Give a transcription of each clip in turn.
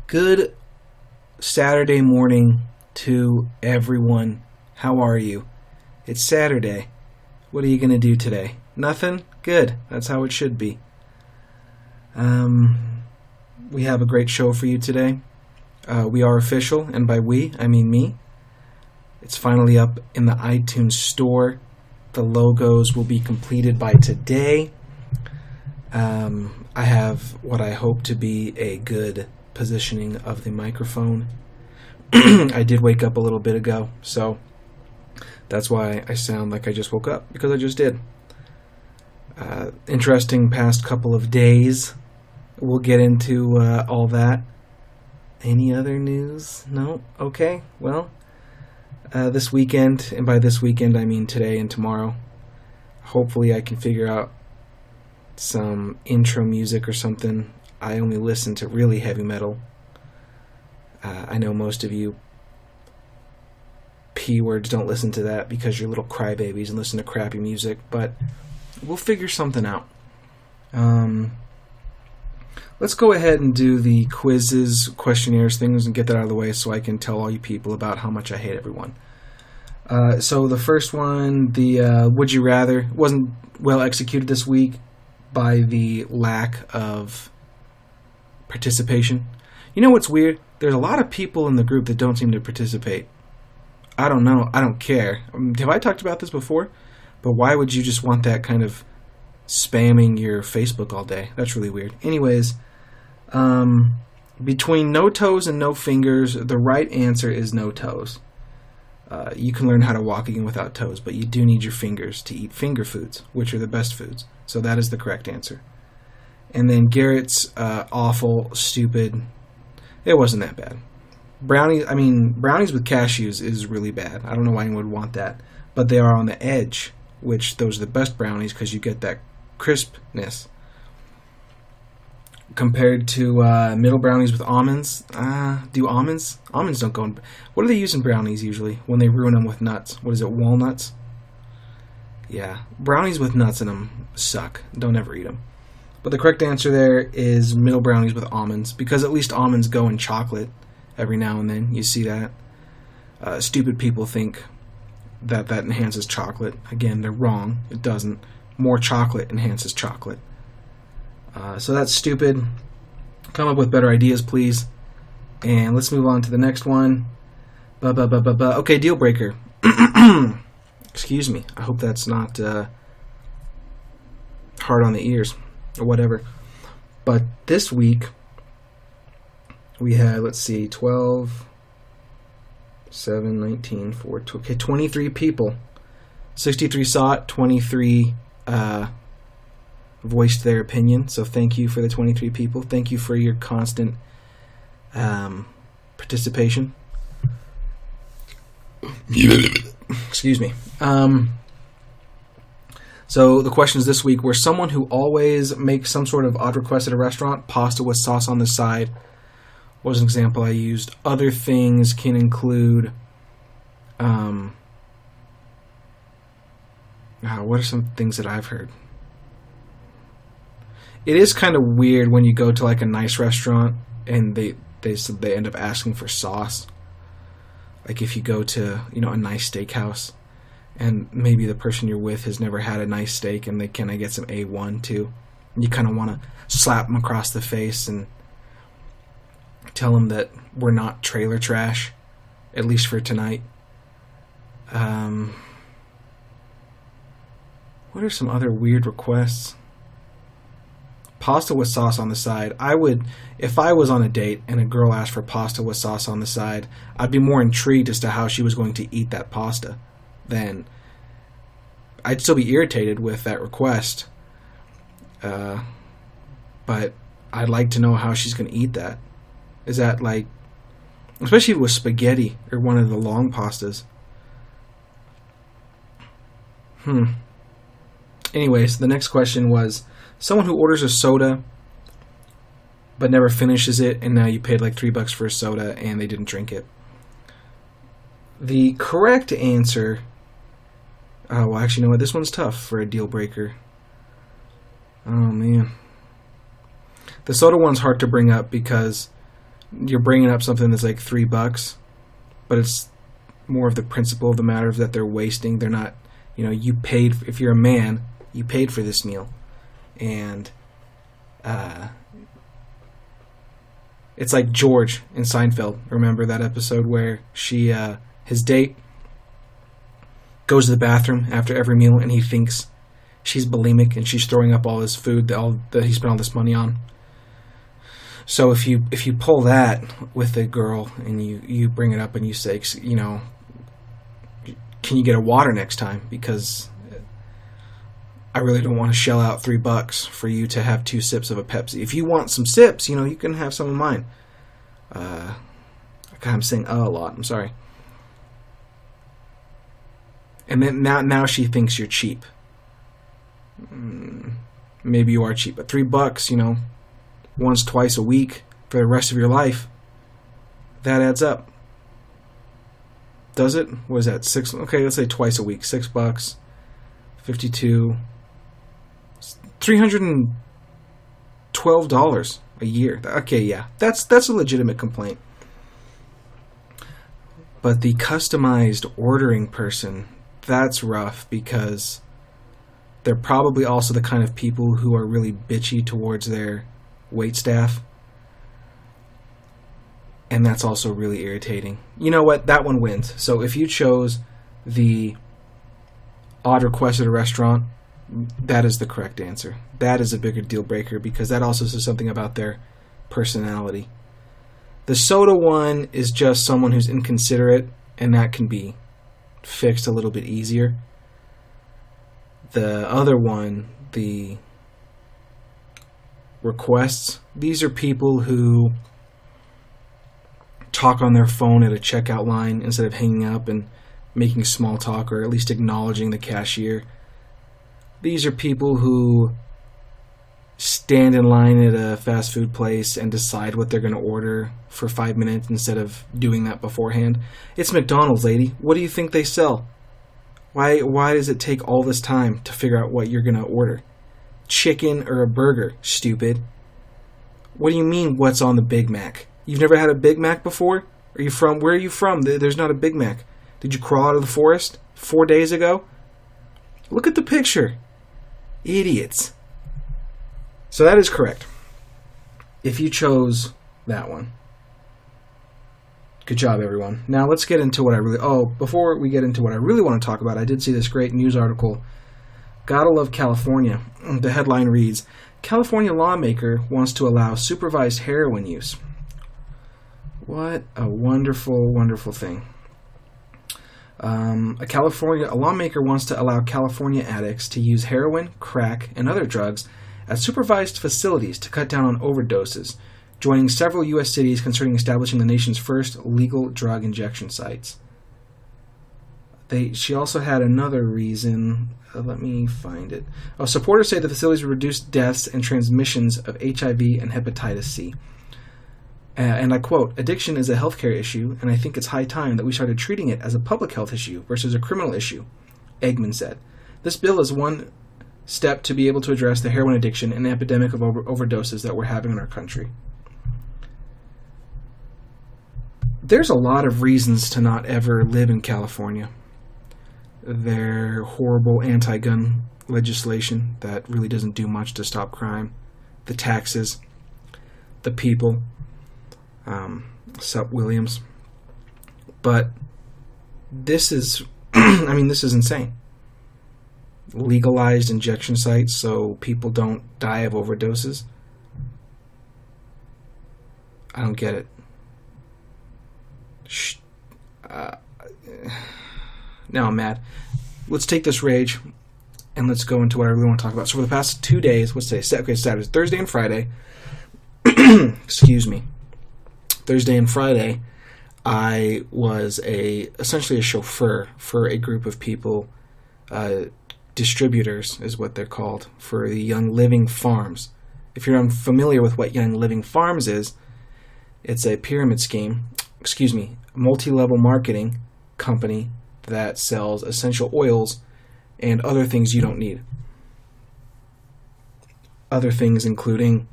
Good Saturday morning to everyone. How are you? It's Saturday. What are you going to do today? Nothing? Good. That's how it should be. We have a great show for you today. We are official, and by we, I mean me. It's finally up in the iTunes store. The logos will be completed by today. I have what I hope to be a good positioning of the microphone. I did wake up a little bit ago, so that's why I sound like I just woke up, because I just did. Interesting past couple of days. We'll get into all that. Any other news? No? Okay, well, this weekend, and by this weekend I mean today and tomorrow, hopefully I can figure out some intro music or something. I only listen to really heavy metal. I know most of you P-words don't listen to that because you're little crybabies and listen to crappy music, but we'll figure something out. Let's go ahead and do the quizzes, questionnaires, things, and get that out of the way so I can tell all you people about how much I hate everyone. So the first one, the Would You Rather, wasn't well executed this week by the lack of participation. You know what's weird? There's a lot of people in the group that don't seem to participate. I don't know. I don't care. Have I talked about this before? But why would you just want that kind of spamming your Facebook all day? That's really weird. Anyways, between no toes and no fingers, the right answer is no toes. You can learn how to walk again without toes, but you do need your fingers to eat finger foods, which are the best foods. So that is the correct answer. And then Garrett's awful, stupid. It wasn't that bad. Brownies with cashews is really bad. I don't know why anyone would want that. But they are on the edge, which those are the best brownies because you get that crispness. Compared to middle brownies with almonds. Do almonds? Almonds don't go in. What do they use in brownies usually when they ruin them with nuts? What is it, walnuts? Yeah, brownies with nuts in them suck. Don't ever eat them. But the correct answer there is middle brownies with almonds, because at least almonds go in chocolate every now and then. You see that. Stupid people think that enhances chocolate. Again, they're wrong. It doesn't. More chocolate enhances chocolate. So that's stupid. Come up with better ideas, please. And let's move on to the next one. Okay, deal breaker. Excuse me. I hope that's not hard on the ears or whatever. But this week we had, let's see, 12, 7, 19, 4, 2, okay, 23 people. 63 saw it, 23 voiced their opinion. So thank you for the 23 people. Thank you for your constant participation. Excuse me. So the questions this week were: someone who always makes some sort of odd request at a restaurant, pasta with sauce on the side was an example I used. Other things can include what are some things that I've heard? It is kind of weird when you go to like a nice restaurant and they end up asking for sauce. Like if you go to, a nice steakhouse and maybe the person you're with has never had a nice steak and can I get some A1 too? And you kind of want to slap them across the face and tell them that we're not trailer trash, at least for tonight. What are some other weird requests? Pasta with sauce on the side. If I was on a date and a girl asked for pasta with sauce on the side, I'd be more intrigued as to how she was going to eat that pasta. Then I'd still be irritated with that request. But I'd like to know how she's going to eat that. Is that like, especially if it was spaghetti or one of the long pastas. Anyways, the next question was: someone who orders a soda but never finishes it, and now you paid like $3 for a soda and they didn't drink it. The correct answer... well, actually, you know what? This one's tough for a deal breaker. Oh, man. The soda one's hard to bring up because you're bringing up something that's like $3, but it's more of the principle of the matter of that they're wasting. They're not, you paid, if you're a man, you paid for this meal. And it's like George in Seinfeld. Remember that episode where his date goes to the bathroom after every meal and he thinks she's bulimic and she's throwing up all his food that he spent all this money on. So if you pull that with a girl and you bring it up and you say, can you get a water next time? Because I really don't want to shell out $3 for you to have 2 sips of a Pepsi. If you want some sips, you can have some of mine. I'm saying a lot. I'm sorry. And then now she thinks you're cheap. Maybe you are cheap, but $3, once, twice a week for the rest of your life, that adds up. Does it? What is that? Okay, let's say twice a week. $6, 52, $312 a year. Okay, yeah, that's a legitimate complaint. But the customized ordering person, that's rough, because they're probably also the kind of people who are really bitchy towards their wait staff. And that's also really irritating. You know what? That one wins. So if you chose the odd request at a restaurant, that is the correct answer. That is a bigger deal breaker, because that also says something about their personality. The soda one is just someone who's inconsiderate, and that can be fixed a little bit easier. The other one, the requests, these are people who talk on their phone at a checkout line instead of hanging up and making small talk, or at least acknowledging the cashier. These are people who stand in line at a fast food place and decide what they're going to order for 5 minutes instead of doing that beforehand. It's McDonald's, lady. What do you think they sell? Why does it take all this time to figure out what you're going to order? Chicken or a burger, stupid. What do you mean, what's on the Big Mac? You've never had a Big Mac before? Where are you from? There's not a Big Mac. Did you crawl out of the forest 4 days ago? Look at the picture. Idiots. So that is correct. If you chose that one. Good job, everyone. Now let's get into what before we get into what I really want to talk about, I did see this great news article. Gotta love California. The headline reads, California lawmaker wants to allow supervised heroin use. What a wonderful, wonderful thing. A lawmaker wants to allow California addicts to use heroin, crack, and other drugs at supervised facilities to cut down on overdoses, joining several U.S. cities concerning establishing the nation's first legal drug injection sites. She also had another reason. Let me find it. Supporters say the facilities will reduce deaths and transmissions of HIV and hepatitis C. And I quote, addiction is a healthcare issue, and I think it's high time that we started treating it as a public health issue versus a criminal issue, Eggman said. This bill is one step to be able to address the heroin addiction and epidemic of overdoses that we're having in our country. There's a lot of reasons to not ever live in California. Their horrible anti-gun legislation that really doesn't do much to stop crime, the taxes, the people, Sup Williams. But this is, this is insane. Legalized injection sites so people don't die of overdoses. I don't get it. Now I'm mad. Let's take this rage and let's go into what I really want to talk about. So for the past 2 days, what's today? Saturday, Thursday and Friday. Excuse me. Thursday and Friday, I was essentially a chauffeur for a group of people. Distributors is what they're called, for the Young Living Farms. If you're unfamiliar with what Young Living Farms is, it's a pyramid scheme, multi-level marketing company that sells essential oils and other things you don't need. Other things including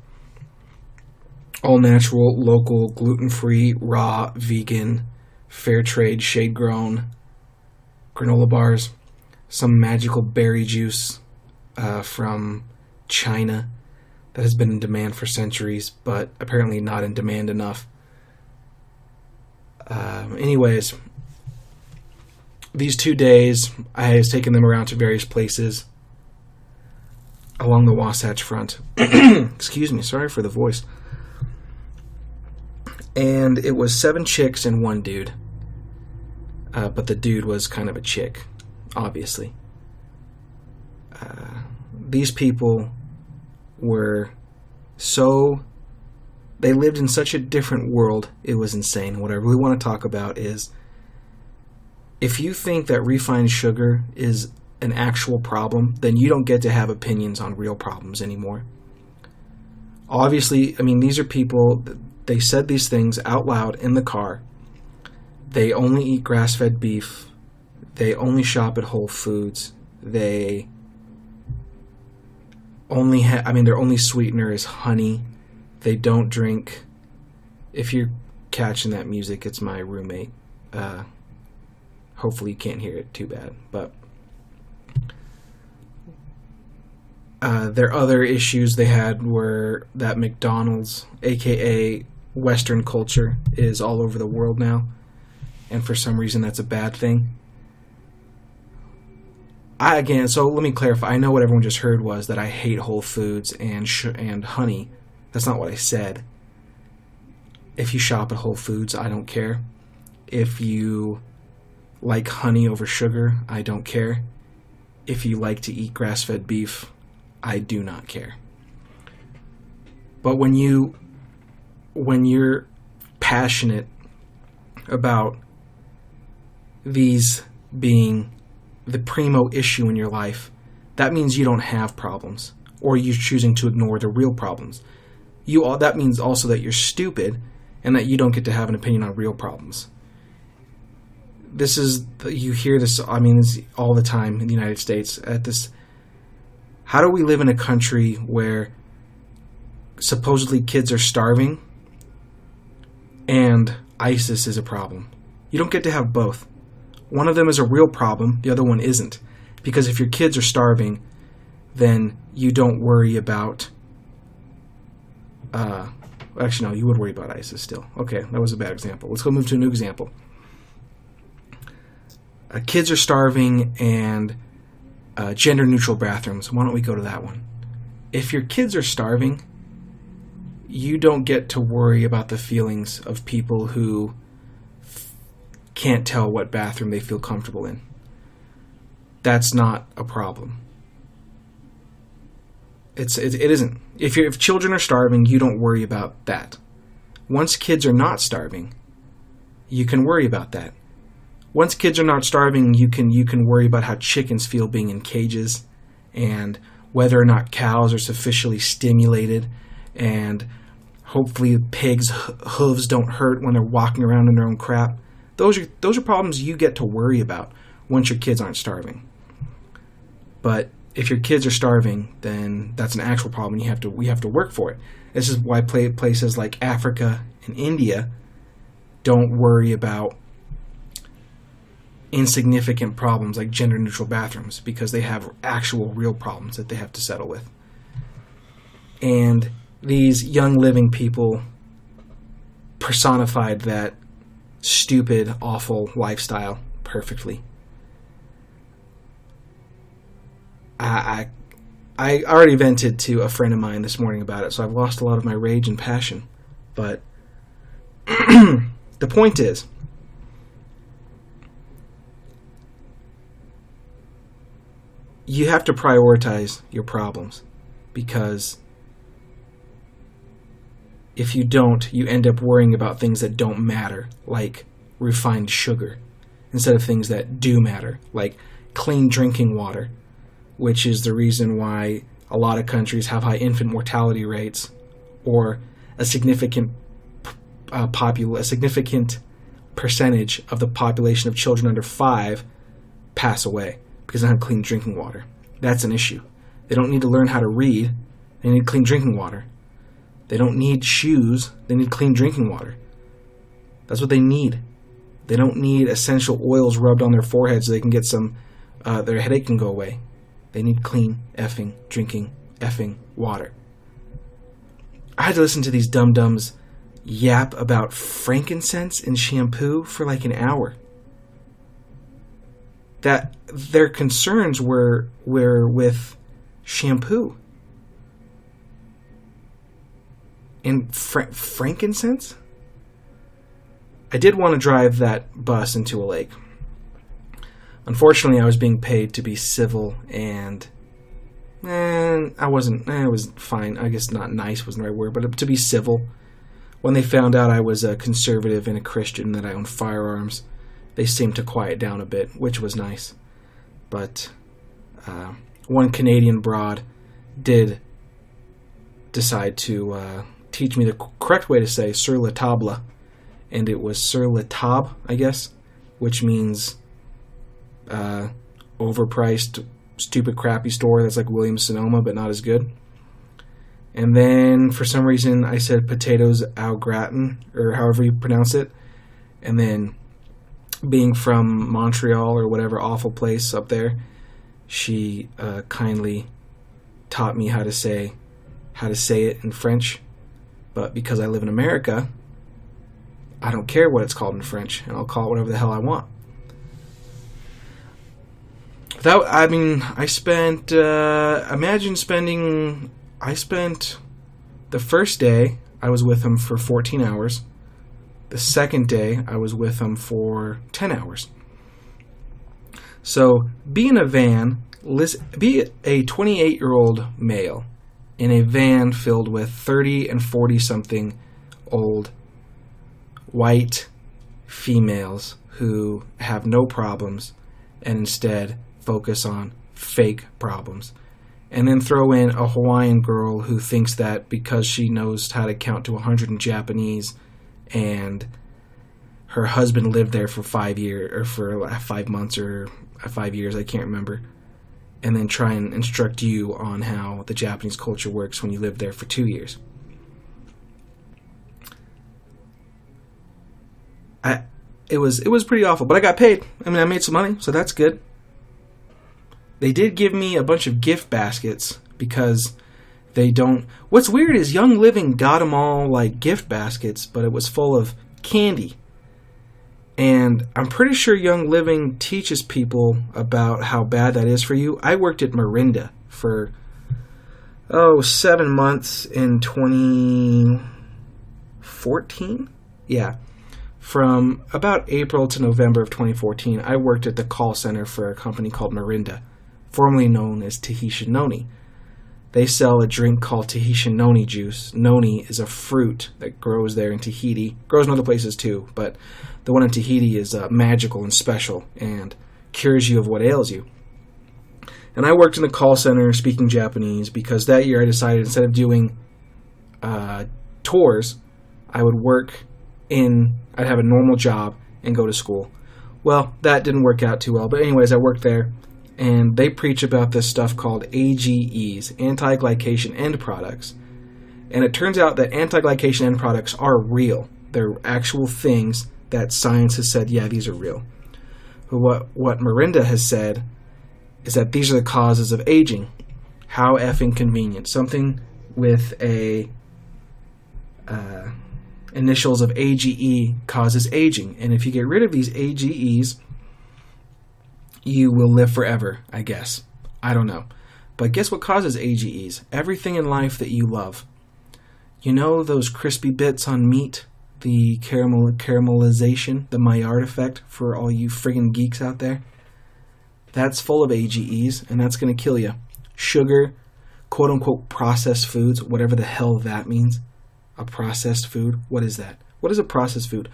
all natural, local, gluten-free, raw, vegan, fair trade, shade-grown granola bars, some magical berry juice from China that has been in demand for centuries, but apparently not in demand enough. Anyways, these 2 days, I was taking them around to various places along the Wasatch Front. Excuse me, sorry for the voice. And it was 7 chicks and 1 dude. But the dude was kind of a chick, obviously. These people were they lived in such a different world, it was insane. What I really want to talk about is, if you think that refined sugar is an actual problem, then you don't get to have opinions on real problems anymore. Obviously, I mean, these are people, they said these things out loud in the car. They only eat grass-fed beef. They only shop at Whole Foods. They only their only sweetener is honey. They don't drink. If you're catching that music, it's my roommate. Hopefully you can't hear it too bad. But their other issues they had were that McDonald's, aka Western culture, is all over the world now. And for some reason that's a bad thing. So let me clarify. I know what everyone just heard was that I hate Whole Foods and honey. That's not what I said. If you shop at Whole Foods, I don't care. If you like honey over sugar, I don't care. If you like to eat grass-fed beef, I do not care. But when you're passionate about these being the primo issue in your life, that means you don't have problems, or you're choosing to ignore the real problems. That means also that you're stupid and that you don't get to have an opinion on real problems. You hear this, it's all the time in the United States. How do we live in a country where supposedly kids are starving and ISIS is a problem? You don't get to have both. One of them is a real problem, the other one isn't. Because if your kids are starving, then you don't worry about... actually, no, you would worry about ISIS still. Okay, that was a bad example. Let's go move to a new example. Kids are starving and gender-neutral bathrooms. Why don't we go to that one? If your kids are starving, you don't get to worry about the feelings of people who can't tell what bathroom they feel comfortable in. That's not a problem. It isn't. If children are starving, you don't worry about that. Once kids are not starving, you can worry about that. Once kids are not starving, you can worry about how chickens feel being in cages, and whether or not cows are sufficiently stimulated, and hopefully pigs' hooves don't hurt when they're walking around in their own crap. Those are problems you get to worry about once your kids aren't starving. But if your kids are starving, then that's an actual problem. We have to work for it. This is why places like Africa and India don't worry about insignificant problems like gender-neutral bathrooms, because they have actual real problems that they have to settle with. And these young living people personified that stupid, awful lifestyle perfectly. I already vented to a friend of mine this morning about it, so I've lost a lot of my rage and passion. But the point is, you have to prioritize your problems, because if you don't, you end up worrying about things that don't matter, like refined sugar, instead of things that do matter, like clean drinking water, which is the reason why a lot of countries have high infant mortality rates, or a significant percentage of the population of children under 5 pass away because they don't have clean drinking water. That's an issue. They don't need to learn how to read. They need clean drinking water. They don't need shoes. They need clean drinking water. That's what they need. They don't need essential oils rubbed on their forehead so they can get their headache can go away. They need clean effing drinking effing water. I had to listen to these dum-dums yap about frankincense and shampoo for like an hour. That their concerns were with shampoo. And frankincense? I did want to drive that bus into a lake. Unfortunately, I was being paid to be civil, and I wasn't. It was fine. I guess not nice wasn't the right word, but to be civil. When they found out I was a conservative and a Christian, that I owned firearms, they seemed to quiet down a bit, which was nice. But one Canadian broad did decide to teach me the correct way to say sur la table, and it was sur la table, I guess, which means overpriced, stupid, crappy store that's like Williams-Sonoma, but not as good. And then, for some reason, I said potatoes au gratin, or however you pronounce it. And then, being from Montreal, or whatever awful place up there, she kindly taught me how to say it in French. But because I live in America, I don't care what it's called in French, and I'll call it whatever the hell I want. I spent the first day, I was with him for 14 hours. The second day, I was with him for 10 hours. So, be in a van, be a 28-year-old male in a van filled with 30 and 40-something old white females who have no problems and instead focus on fake problems. And then throw in a Hawaiian girl who thinks that because she knows how to count to 100 in Japanese and her husband lived there for 5 years, or for 5 months, or 5 years, I can't remember, and then try and instruct you on how the Japanese culture works when you lived there for 2 years. It was pretty awful, but I got paid. I mean, I made some money, so that's good. They did give me a bunch of gift baskets because they don't... What's weird is Young Living got them all like gift baskets, but it was full of candy. And I'm pretty sure Young Living teaches people about how bad that is for you. I worked at Mirinda for, 7 months in 2014? Yeah. From about April to November of 2014, I worked at the call center for a company called Mirinda, formerly known as Tahitian Noni. They sell a drink called Tahitian Noni juice. Noni is a fruit that grows there in Tahiti. Grows in other places too, but the one in Tahiti is magical and special and cures you of what ails you. And I worked in the call center speaking Japanese because that year I decided instead of doing tours, I'd have a normal job and go to school. Well, that didn't work out too well, but anyways, I worked there. And they preach about this stuff called AGEs, anti-glycation end products. And it turns out that anti-glycation end products are real. They're actual things that science has said, yeah, these are real. But what Mirinda has said is that these are the causes of aging. How effing convenient. Something with initials of AGE causes aging. And if you get rid of these AGEs, you will live forever, I guess. I don't know. But guess what causes AGEs? Everything in life that you love. You know those crispy bits on meat? The caramelization? The Maillard effect for all you friggin' geeks out there? That's full of AGEs, and that's going to kill you. Sugar, quote-unquote processed foods, whatever the hell that means. A processed food? What is that? What is a processed food?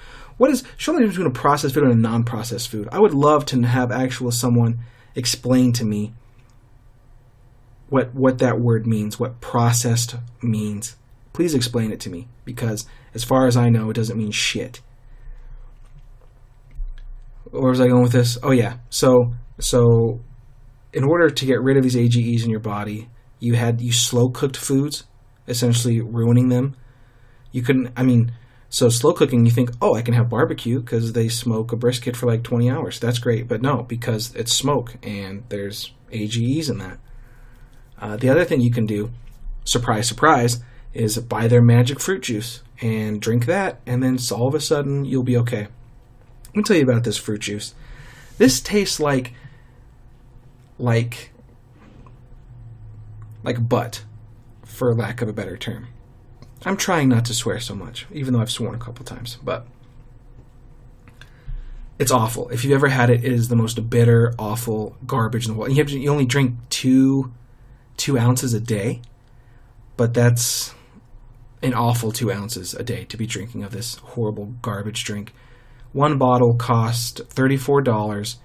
Show me the difference between a processed food and a non-processed food. I would love to have someone explain to me what that word means, what processed means. Please explain it to me, because as far as I know, it doesn't mean shit. Where was I going with this? Oh yeah. So in order to get rid of these AGEs in your body, you slow cooked foods, essentially ruining them. You couldn't, I mean, so slow cooking, you think, oh, I can have barbecue because they smoke a brisket for like 20 hours. That's great. But no, because it's smoke and there's AGEs in that. The other thing you can do, surprise, surprise, is buy their magic fruit juice and drink that, and then all of a sudden you'll be okay. Let me tell you about this fruit juice. This tastes like butt, for lack of a better term. I'm trying not to swear so much, even though I've sworn a couple times, but it's awful. If you've ever had it, it is the most bitter, awful garbage in the world. You only drink two ounces a day, but that's an awful 2 ounces a day to be drinking of this horrible garbage drink. One bottle cost $34,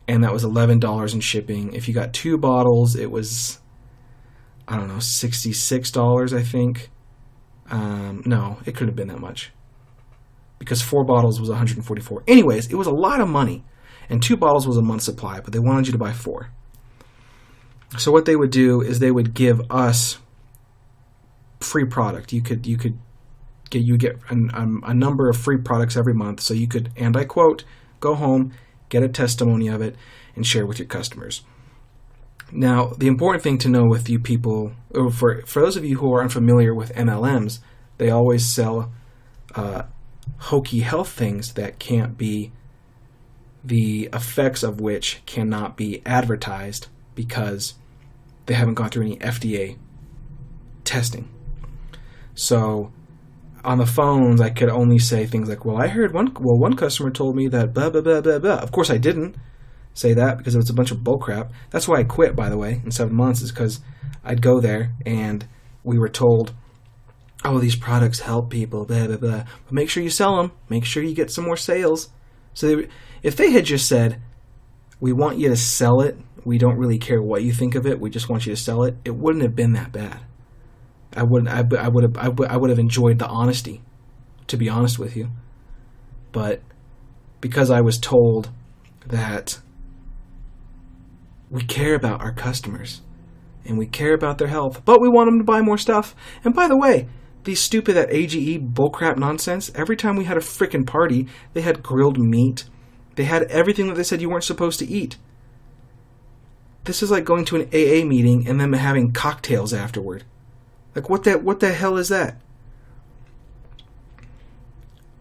and that was $11 in shipping. If you got 2 bottles, it was, I don't know, $66, I think. No, it couldn't have been that much, because 4 bottles was $144. Anyways, it was a lot of money, and 2 bottles was a month's supply, but they wanted you to buy 4. So what they would do is they would give us free product. You get a number of free products every month, so you could, and I quote, go home, get a testimony of it, and share with your customers. Now, the important thing to know with you people, or for those of you who are unfamiliar with MLMs, they always sell hokey health things that can't be, the effects of which cannot be advertised because they haven't gone through any FDA testing. So on the phones, I could only say things like, well, I heard one customer told me that blah, blah, blah, blah, blah. Of course, I didn't say that because it was a bunch of bullcrap. That's why I quit, by the way, in 7 months, is because I'd go there and we were told, oh, these products help people, blah, blah, blah. But make sure you sell them. Make sure you get some more sales. So if they had just said, we want you to sell it, we don't really care what you think of it, we just want you to sell it, it wouldn't have been that bad. I would have enjoyed the honesty, to be honest with you. But because I was told that we care about our customers and we care about their health, but we want them to buy more stuff. And by the way, these stupid, that AGE bullcrap nonsense, every time we had a frickin' party, they had grilled meat. They had everything that they said you weren't supposed to eat. This is like going to an AA meeting and then having cocktails afterward. Like, what the hell is that?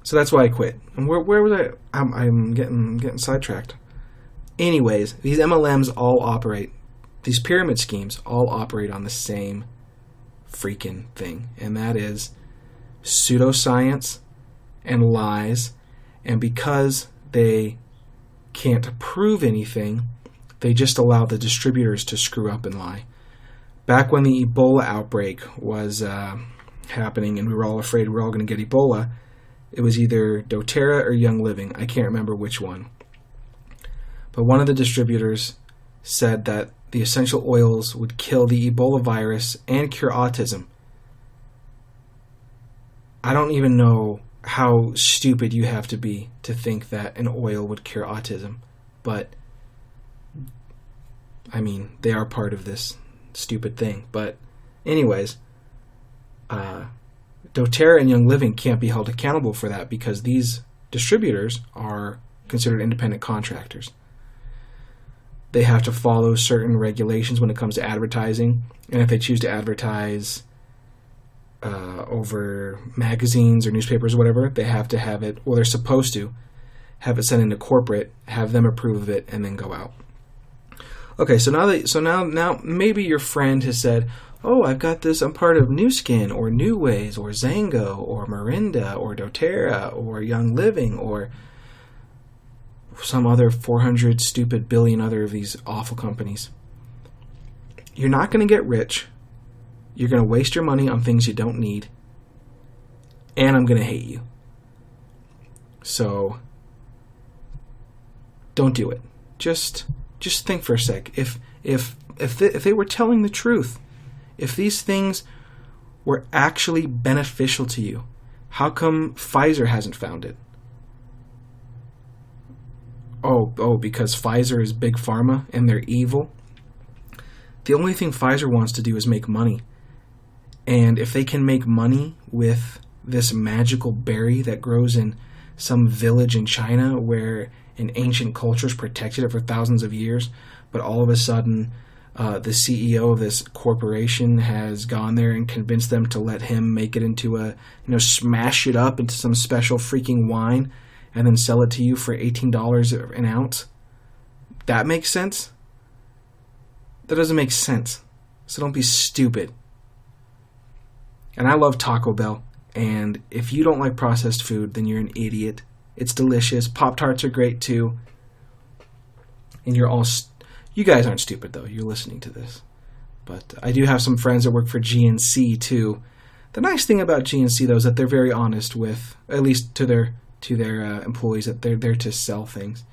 So that's why I quit. And where was I? I'm getting sidetracked. Anyways, these MLMs all operate, these pyramid schemes all operate on the same freaking thing. And that is pseudoscience and lies. And because they can't prove anything, they just allow the distributors to screw up and lie. Back when the Ebola outbreak was happening and we were all afraid we were all going to get Ebola, it was either doTERRA or Young Living. I can't remember which one. But one of the distributors said that the essential oils would kill the Ebola virus and cure autism. I don't even know how stupid you have to be to think that an oil would cure autism. But, I mean, they are part of this stupid thing. But anyways, doTERRA and Young Living can't be held accountable for that because these distributors are considered independent contractors. They have to follow certain regulations when it comes to advertising, and if they choose to advertise over magazines or newspapers or whatever, they have to have it, well, they're supposed to have it sent into corporate, have them approve of it, and then go out. Okay, so now maybe your friend has said, oh, I've got this, I'm part of New Skin or New Ways or Zango or Mirinda or doTERRA or Young Living or some other 400 stupid billion other of these awful companies. You're not going to get rich. You're going to waste your money on things you don't need. And I'm going to hate you. So don't do it. Just think for a sec. If they were telling the truth, if these things were actually beneficial to you, how come Pfizer hasn't found it? Oh, because Pfizer is big pharma and they're evil? The only thing Pfizer wants to do is make money. And if they can make money with this magical berry that grows in some village in China where an ancient culture's protected it for thousands of years, but all of a sudden the CEO of this corporation has gone there and convinced them to let him make it into smash it up into some special freaking wine and then sell it to you for $18 an ounce. That makes sense? That doesn't make sense. So don't be stupid. And I love Taco Bell. And if you don't like processed food, then you're an idiot. It's delicious. Pop-Tarts are great too. And you guys aren't stupid though. You're listening to this. But I do have some friends that work for GNC too. The nice thing about GNC though is that they're very honest with, at least to their employees, that they're there to sell things.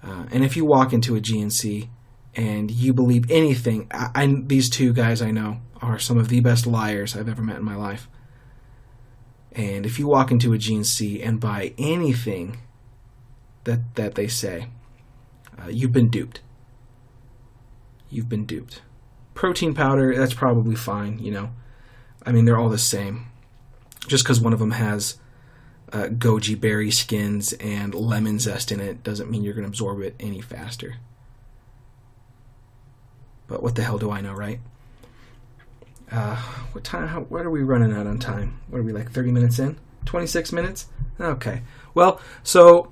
And if you walk into a GNC and you believe anything, these two guys I know are some of the best liars I've ever met in my life. And if you walk into a GNC and buy anything that they say, you've been duped. You've been duped. Protein powder, that's probably fine, I mean, they're all the same. Just because one of them has goji berry skins and lemon zest in it doesn't mean you're going to absorb it any faster. But what the hell do I know, right? What time? What are we running out on time? What are we, like 30 minutes in? 26 minutes? Okay. Well, so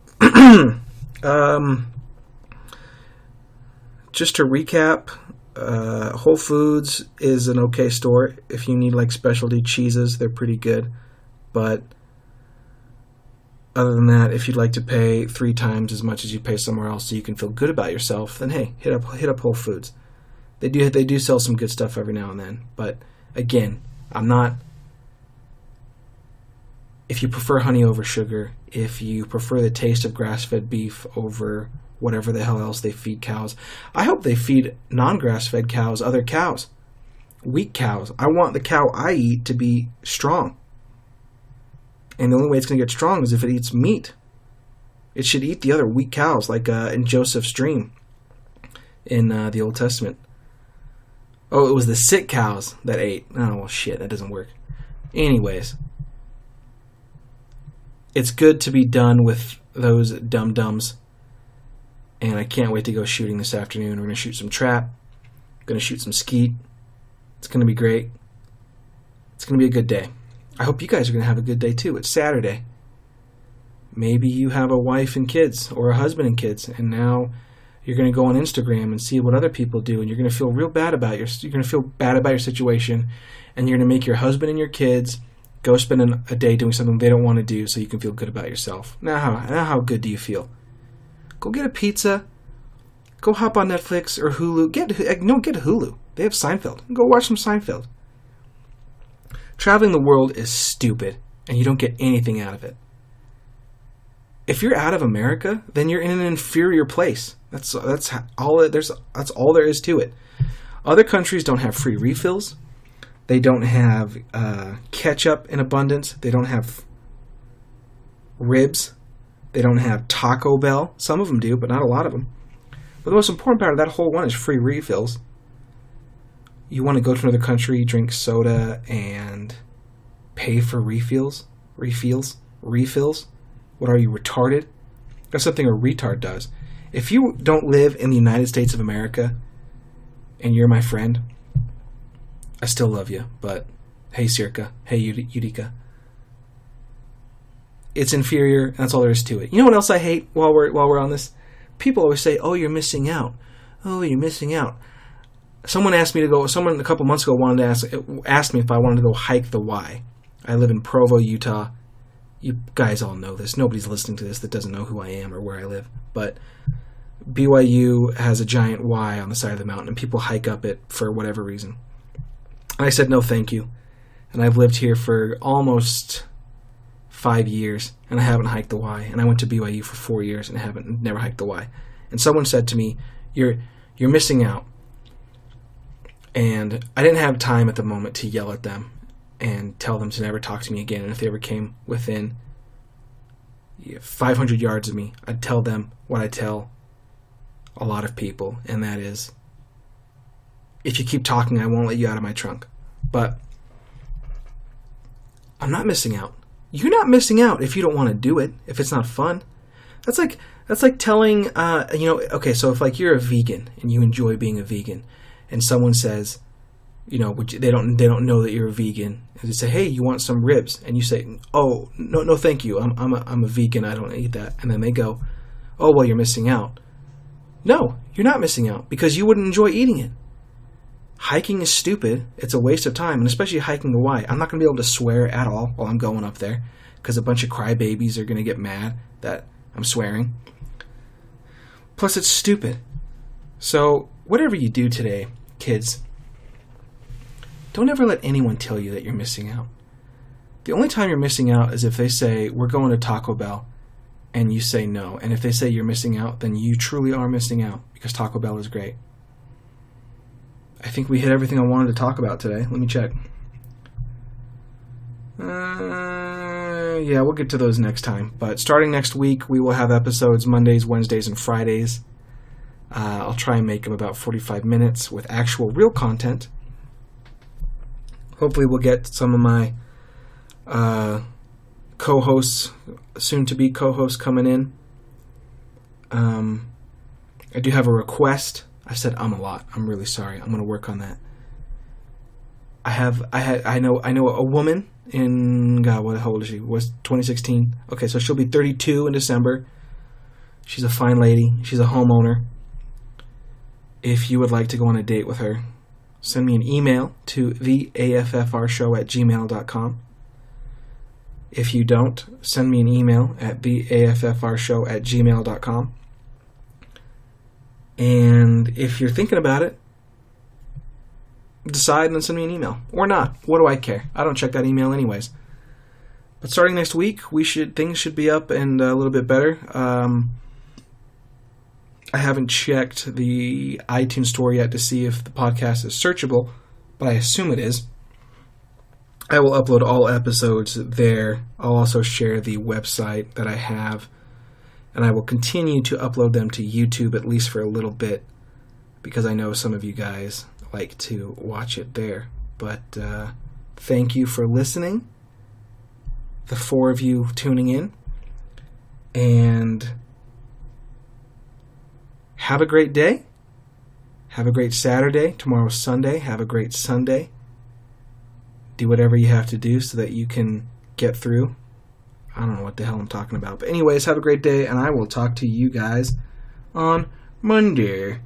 just to recap, Whole Foods is an okay store. If you need like specialty cheeses, they're pretty good. But other than that, if you'd like to pay 3 times as much as you pay somewhere else so you can feel good about yourself, then hey, hit up Whole Foods. They do sell some good stuff every now and then. But again, if you prefer honey over sugar, if you prefer the taste of grass-fed beef over whatever the hell else they feed cows, I hope they feed non-grass-fed cows other cows. Weak cows. I want the cow I eat to be strong. And the only way it's going to get strong is if it eats meat. It should eat the other weak cows, like in Joseph's dream in the Old Testament. Oh, it was the sick cows that ate. Oh, well, shit, that doesn't work. Anyways, it's good to be done with those dum-dums. And I can't wait to go shooting this afternoon. We're going to shoot some trap. Going to shoot some skeet. It's going to be great. It's going to be a good day. I hope you guys are going to have a good day too. It's Saturday. Maybe you have a wife and kids or a husband and kids, and now you're going to go on Instagram and see what other people do, and you're going to feel real bad about you're going to feel bad about your situation, and you're going to make your husband and your kids go spend a day doing something they don't want to do so you can feel good about yourself. Now how good do you feel? Go get a pizza. Go hop on Netflix or Hulu. Get Hulu. They have Seinfeld. Go watch some Seinfeld. Traveling the world is stupid, and you don't get anything out of it. If you're out of America, then you're in an inferior place. That's all there is to it. Other countries don't have free refills. They don't have ketchup in abundance. They don't have ribs. They don't have Taco Bell. Some of them do, but not a lot of them. But the most important part of that whole one is free refills. You want to go to another country, drink soda, and pay for refills? What are you, retarded? That's something a retard does. If you don't live in the United States of America, and you're my friend, I still love you, but hey, Circa, hey, Utica. It's inferior, and that's all there is to it. You know what else I hate while we're on this? People always say, oh, you're missing out. Oh, you're missing out. Someone a couple months ago asked me if I wanted to go hike the Y. I live in Provo, Utah. You guys all know this. Nobody's listening to this that doesn't know who I am or where I live. But BYU has a giant Y on the side of the mountain, and people hike up it for whatever reason. And I said, no, thank you. And I've lived here for almost 5 years, and I haven't hiked the Y. And I went to BYU for 4 years, and I never hiked the Y. And someone said to me, you're missing out. And I didn't have time at the moment to yell at them and tell them to never talk to me again. And if they ever came within 500 yards of me, I'd tell them what I tell a lot of people, and that is, if you keep talking, I won't let you out of my trunk. But I'm not missing out. You're not missing out if you don't want to do it, if it's not fun. That's like telling, okay, so if like you're a vegan and you enjoy being a vegan and someone says, they don't know that you're a vegan, and they say, hey, you want some ribs? And you say, oh, no, thank you. I'm a vegan. I don't eat that. And then they go, oh, well, you're missing out. No, you're not missing out because you wouldn't enjoy eating it. Hiking is stupid. It's a waste of time, and especially hiking to Hawaii. I'm not going to be able to swear at all while I'm going up there because a bunch of crybabies are going to get mad that I'm swearing. Plus, it's stupid. So, whatever you do today, kids, don't ever let anyone tell you that you're missing out. The only time you're missing out is if they say, we're going to Taco Bell, and you say no. And if they say you're missing out, then you truly are missing out because Taco Bell is great. I think we hit everything I wanted to talk about today. Let me check. Yeah, we'll get to those next time. But starting next week, we will have episodes Mondays, Wednesdays, and Fridays. I'll try and make them about 45 minutes with actual real content. Hopefully we'll get some of my co-hosts, soon-to-be co-hosts coming in. I do have a request. I said a lot. I'm really sorry. I'm going to work on that. I know a woman in, God, how old is she? Was 2016. Okay, so she'll be 32 in December. She's a fine lady. She's a homeowner. If you would like to go on a date with her, send me an email to theaffrshow@gmail.com. If you don't, send me an email at theaffrshow@gmail.com. And if you're thinking about it, decide and send me an email. Or not. What do I care? I don't check that email anyways. But starting next week, things should be up and a little bit better. I haven't checked the iTunes store yet to see if the podcast is searchable, but I assume it is. I will upload all episodes there. I'll also share the website that I have, and I will continue to upload them to YouTube at least for a little bit, because I know some of you guys like to watch it there. But thank you for listening, the 4 of you tuning in, and have a great day. Have a great Saturday. Tomorrow's Sunday. Have a great Sunday. Do whatever you have to do so that you can get through. I don't know what the hell I'm talking about. But anyways, have a great day, and I will talk to you guys on Monday.